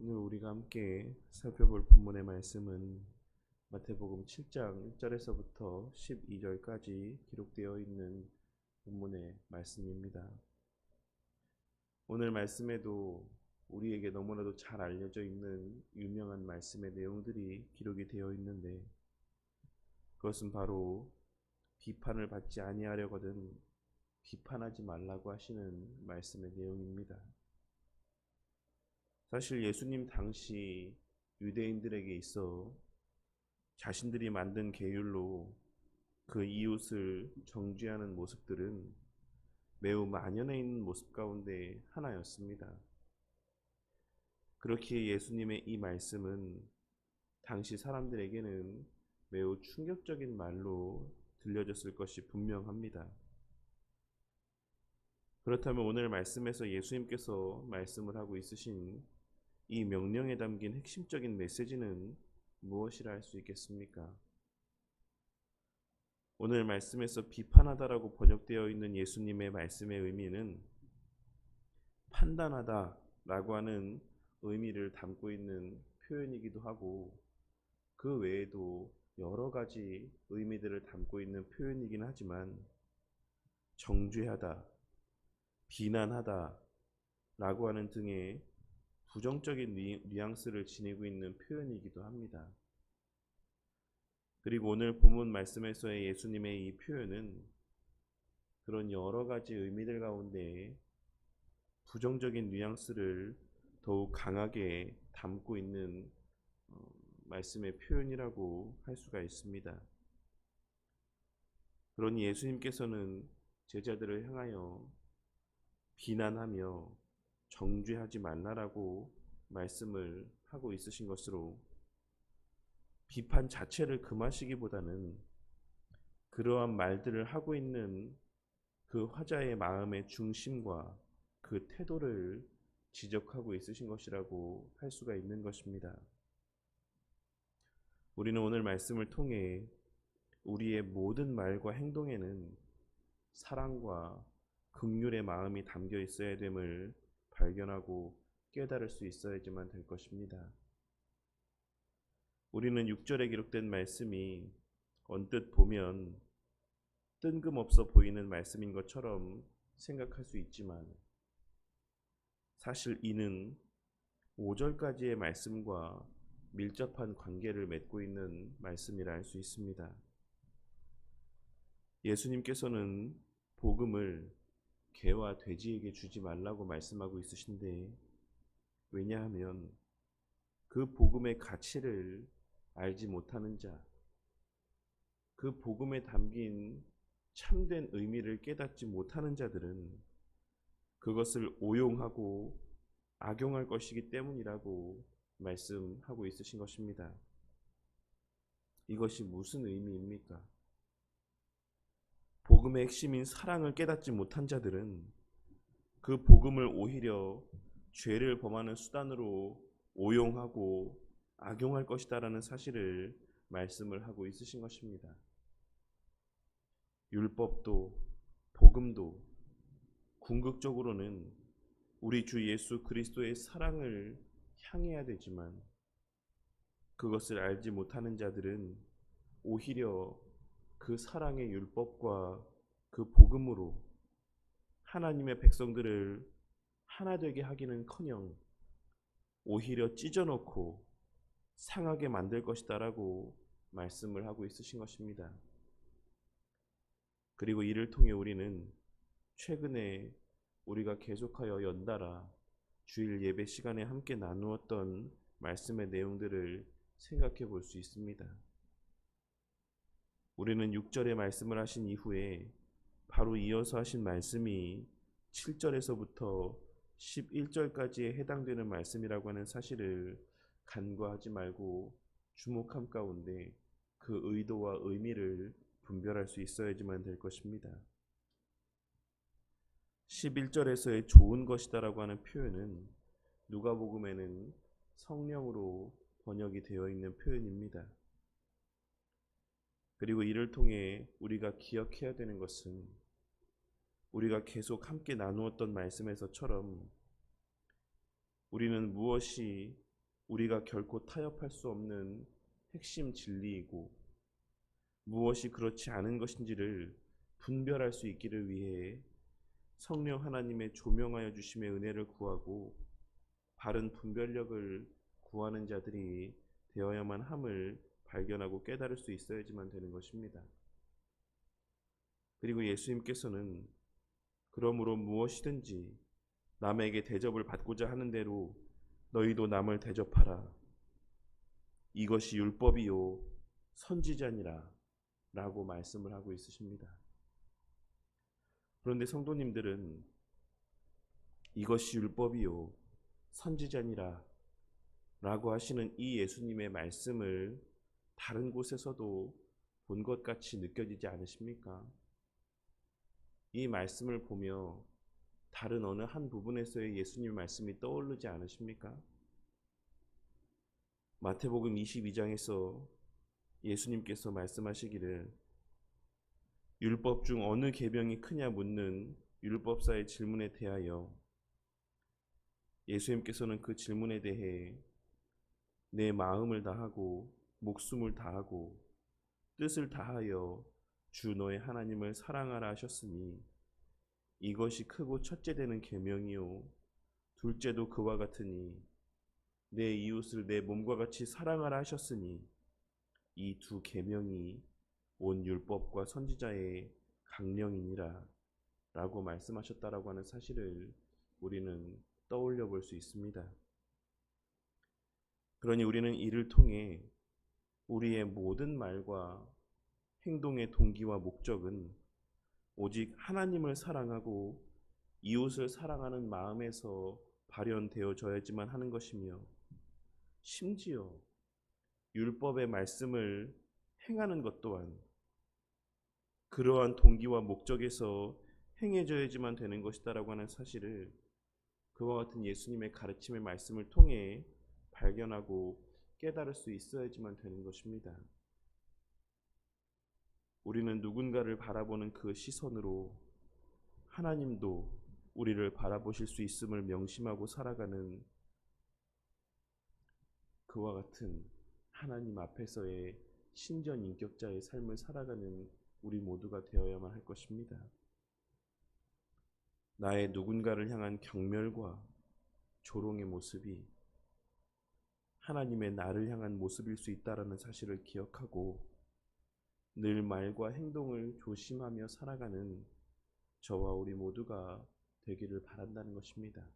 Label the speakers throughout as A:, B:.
A: 오늘 우리가 함께 살펴볼 본문의 말씀은 마태복음 7장 1절에서부터 12절까지 기록되어 있는 본문의 말씀입니다. 오늘 말씀에도 우리에게 너무나도 잘 알려져 있는 유명한 말씀의 내용들이 기록이 되어 있는데, 그것은 바로 비판을 받지 아니하려거든 비판하지 말라고 하시는 말씀의 내용입니다. 사실 예수님 당시 유대인들에게 있어 자신들이 만든 계율로 그 이웃을 정죄하는 모습들은 매우 만연해 있는 모습 가운데 하나였습니다. 그렇기에 예수님의 이 말씀은 당시 사람들에게는 매우 충격적인 말로 들려졌을 것이 분명합니다. 그렇다면 오늘 말씀에서 예수님께서 말씀을 하고 있으신 이 명령에 담긴 핵심적인 메시지는 무엇이라 할 수 있겠습니까? 오늘 말씀에서 비판하다라고 번역되어 있는 예수님의 말씀의 의미는 판단하다라고 하는 의미를 담고 있는 표현이기도 하고, 그 외에도 여러 가지 의미들을 담고 있는 표현이긴 하지만, 정죄하다, 비난하다 라고 하는 등의 부정적인 뉘앙스를 지니고 있는 표현이기도 합니다. 그리고 오늘 본문 말씀에서의 예수님의 이 표현은 그런 여러 가지 의미들 가운데 부정적인 뉘앙스를 더욱 강하게 담고 있는 말씀의 표현이라고 할 수가 있습니다. 그러니 예수님께서는 제자들을 향하여 비난하며 정죄하지 말라라고 말씀을 하고 있으신 것으로, 비판 자체를 금하시기보다는 그러한 말들을 하고 있는 그 화자의 마음의 중심과 그 태도를 지적하고 있으신 것이라고 할 수가 있는 것입니다. 우리는 오늘 말씀을 통해 우리의 모든 말과 행동에는 사랑과 긍휼의 마음이 담겨 있어야 됨을 발견하고 깨달을 수 있어야지만 될 것입니다. 우리는 6절에 기록된 말씀이 언뜻 보면 뜬금없어 보이는 말씀인 것처럼 생각할 수 있지만, 사실 이는 5절까지의 말씀과 밀접한 관계를 맺고 있는 말씀이라 할 수 있습니다. 예수님께서는 복음을 개와 돼지에게 주지 말라고 말씀하고 있으신데, 왜냐하면 그 복음의 가치를 알지 못하는 자, 그 복음에 담긴 참된 의미를 깨닫지 못하는 자들은 그것을 오용하고 악용할 것이기 때문이라고 말씀하고 있으신 것입니다. 이것이 무슨 의미입니까? 복음의 핵심인 사랑을 깨닫지 못한 자들은 그 복음을 오히려 죄를 범하는 수단으로 오용하고 악용할 것이다라는 사실을 말씀을 하고 있으신 것입니다. 율법도 복음도 궁극적으로는 우리 주 예수 그리스도의 사랑을 향해야 되지만, 그것을 알지 못하는 자들은 오히려 그 사랑의 율법과 그 복음으로 하나님의 백성들을 하나 되게 하기는커녕 오히려 찢어놓고 상하게 만들 것이다라고 말씀을 하고 있으신 것입니다. 그리고 이를 통해 우리는 최근에 우리가 계속하여 연달아 주일 예배 시간에 함께 나누었던 말씀의 내용들을 생각해 볼 수 있습니다. 우리는 6절에 말씀을 하신 이후에 바로 이어서 하신 말씀이 7절에서부터 11절까지에 해당되는 말씀이라고 하는 사실을 간과하지 말고 주목함 가운데 그 의도와 의미를 분별할 수 있어야지만 될 것입니다. 11절에서의 좋은 것이다라고 하는 표현은 누가복음에는 성령으로 번역이 되어 있는 표현입니다. 그리고 이를 통해 우리가 기억해야 되는 것은, 우리가 계속 함께 나누었던 말씀에서처럼 우리는 무엇이 우리가 결코 타협할 수 없는 핵심 진리이고 무엇이 그렇지 않은 것인지를 분별할 수 있기를 위해 성령 하나님의 조명하여 주심의 은혜를 구하고 바른 분별력을 구하는 자들이 되어야만 함을 발견하고 깨달을 수 있어야지만 되는 것입니다. 그리고 예수님께서는 그러므로 무엇이든지 남에게 대접을 받고자 하는 대로 너희도 남을 대접하라. 이것이 율법이요 선지자니라 라고 말씀을 하고 있으십니다. 그런데 성도님들은 이것이 율법이요 선지자니라 라고 하시는 이 예수님의 말씀을 다른 곳에서도 본 것 같이 느껴지지 않으십니까? 이 말씀을 보며 다른 어느 한 부분에서의 예수님의 말씀이 떠오르지 않으십니까? 마태복음 22장에서 예수님께서 말씀하시기를 율법 중 어느 계명이 크냐 묻는 율법사의 질문에 대하여 예수님께서는 그 질문에 대해 내 마음을 다하고 목숨을 다하고 뜻을 다하여 주 너의 하나님을 사랑하라 하셨으니 이것이 크고 첫째 되는 계명이요 둘째도 그와 같으니 내 이웃을 내 몸과 같이 사랑하라 하셨으니 이 두 계명이 온 율법과 선지자의 강령이니라 라고 말씀하셨다라고 하는 사실을 우리는 떠올려 볼 수 있습니다. 그러니 우리는 이를 통해 우리의 모든 말과 행동의 동기와 목적은 오직 하나님을 사랑하고 이웃을 사랑하는 마음에서 발현되어져야지만 하는 것이며 심지어 율법의 말씀을 행하는 것 또한 그러한 동기와 목적에서 행해져야지만 되는 것이다라고 하는 사실을 그와 같은 예수님의 가르침의 말씀을 통해 발견하고 깨달을 수 있어야지만 되는 것입니다. 우리는 누군가를 바라보는 그 시선으로 하나님도 우리를 바라보실 수 있음을 명심하고 살아가는 그와 같은 하나님 앞에서의 신전 인격자의 삶을 살아가는 우리 모두가 되어야만 할 것입니다. 나의 누군가를 향한 경멸과 조롱의 모습이 하나님의 나를 향한 모습일 수 있다는 사실을 기억하고 늘 말과 행동을 조심하며 살아가는 저와 우리 모두가 되기를 바란다는 것입니다.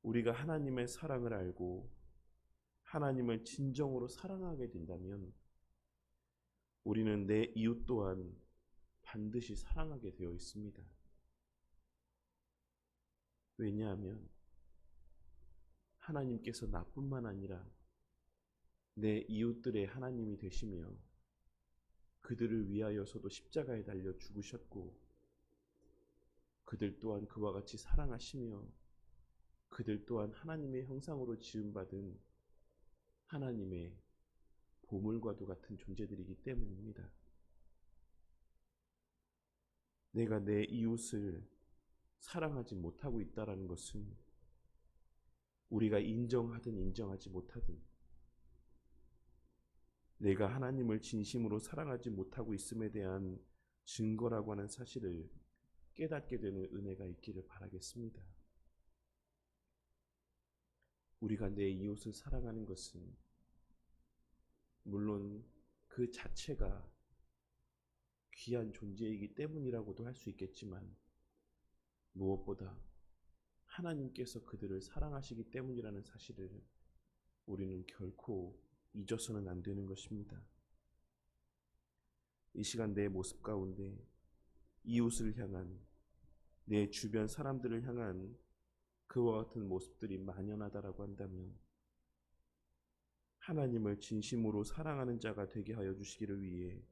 A: 우리가 하나님의 사랑을 알고 하나님을 진정으로 사랑하게 된다면 우리는 내 이웃 또한 반드시 사랑하게 되어 있습니다. 왜냐하면 하나님께서 나뿐만 아니라 내 이웃들의 하나님이 되시며 그들을 위하여서도 십자가에 달려 죽으셨고 그들 또한 그와 같이 사랑하시며 그들 또한 하나님의 형상으로 지음받은 하나님의 보물과도 같은 존재들이기 때문입니다. 내가 내 이웃을 사랑하지 못하고 있다는 것은 우리가 인정하든 인정하지 못하든 내가 하나님을 진심으로 사랑하지 못하고 있음에 대한 증거라고 하는 사실을 깨닫게 되는 은혜가 있기를 바라겠습니다. 우리가 내 이웃을 사랑하는 것은 물론 그 자체가 귀한 존재이기 때문이라고도 할 수 있겠지만 무엇보다 하나님께서 그들을 사랑하시기 때문이라는 사실을 우리는 결코 잊어서는 안 되는 것입니다. 이 시간 내 모습 가운데 이웃을 향한 내 주변 사람들을 향한 그와 같은 모습들이 만연하다라고 한다면 하나님을 진심으로 사랑하는 자가 되게 하여 주시기를 위해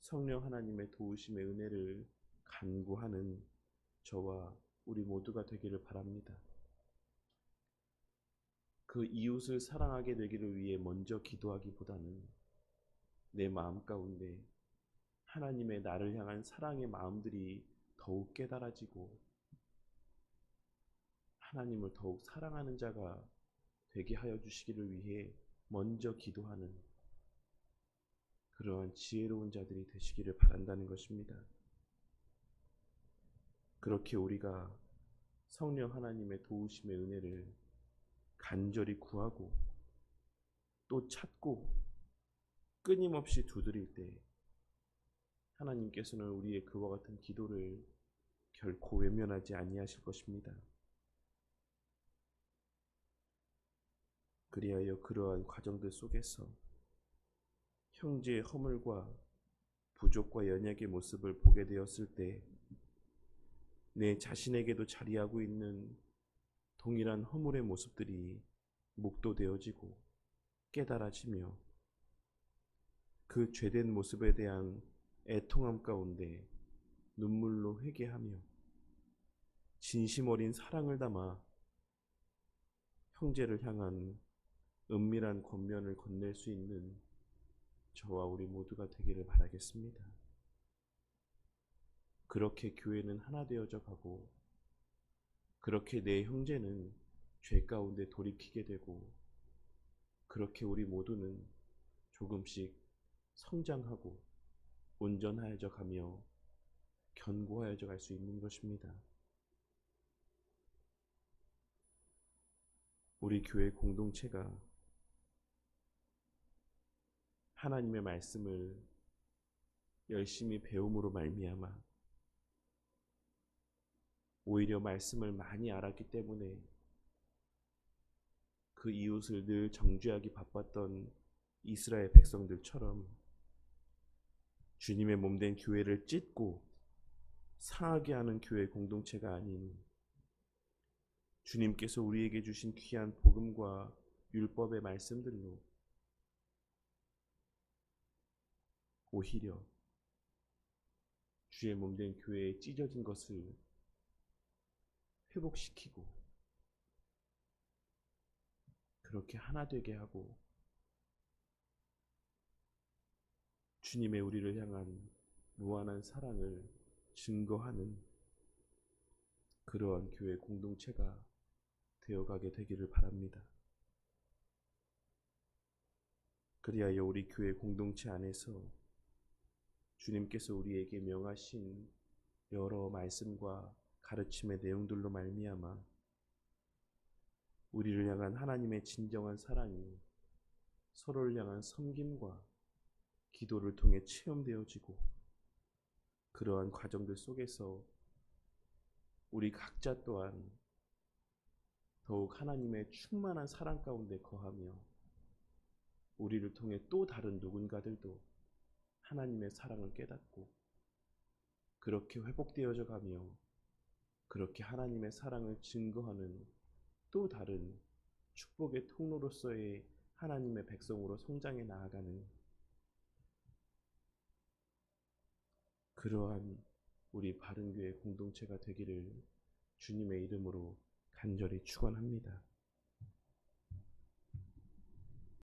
A: 성령 하나님의 도우심의 은혜를 간구하는 저와 우리 모두가 되기를 바랍니다. 그 이웃을 사랑하게 되기를 위해 먼저 기도하기보다는 내 마음 가운데 하나님의 나를 향한 사랑의 마음들이 더욱 깨달아지고 하나님을 더욱 사랑하는 자가 되게 하여 주시기를 위해 먼저 기도하는 그러한 지혜로운 자들이 되시기를 바란다는 것입니다. 그렇게 우리가 성령 하나님의 도우심의 은혜를 간절히 구하고 또 찾고 끊임없이 두드릴 때 하나님께서는 우리의 그와 같은 기도를 결코 외면하지 아니하실 것입니다. 그리하여 그러한 과정들 속에서 형제의 허물과 부족과 연약의 모습을 보게 되었을 때 내 자신에게도 자리하고 있는 동일한 허물의 모습들이 묵도되어지고 깨달아지며 그 죄된 모습에 대한 애통함 가운데 눈물로 회개하며 진심 어린 사랑을 담아 형제를 향한 은밀한 권면을 건넬 수 있는 저와 우리 모두가 되기를 바라겠습니다. 그렇게 교회는 하나 되어져 가고 그렇게 내 형제는 죄 가운데 돌이키게 되고 그렇게 우리 모두는 조금씩 성장하고 온전하여져 가며 견고하여져 갈 수 있는 것입니다. 우리 교회 공동체가 하나님의 말씀을 열심히 배움으로 말미암아 오히려 말씀을 많이 알았기 때문에 그 이웃을 늘 정죄하기 바빴던 이스라엘 백성들처럼 주님의 몸된 교회를 찢고 상하게 하는 교회 공동체가 아닌 주님께서 우리에게 주신 귀한 복음과 율법의 말씀들로 오히려 주의 몸된 교회에 찢어진 것을 회복시키고 그렇게 하나 되게 하고 주님의 우리를 향한 무한한 사랑을 증거하는 그러한 교회 공동체가 되어가게 되기를 바랍니다. 그리하여 우리 교회 공동체 안에서 주님께서 우리에게 명하신 여러 말씀과 가르침의 내용들로 말미암아 우리를 향한 하나님의 진정한 사랑이 서로를 향한 섬김과 기도를 통해 체험되어지고 그러한 과정들 속에서 우리 각자 또한 더욱 하나님의 충만한 사랑 가운데 거하며 우리를 통해 또 다른 누군가들도 하나님의 사랑을 깨닫고 그렇게 회복되어져 가며 그렇게 하나님의 사랑을 증거하는 또 다른 축복의 통로로서의 하나님의 백성으로 성장해 나아가는 그러한 우리 바른교회 공동체가 되기를 주님의 이름으로 간절히 축원합니다.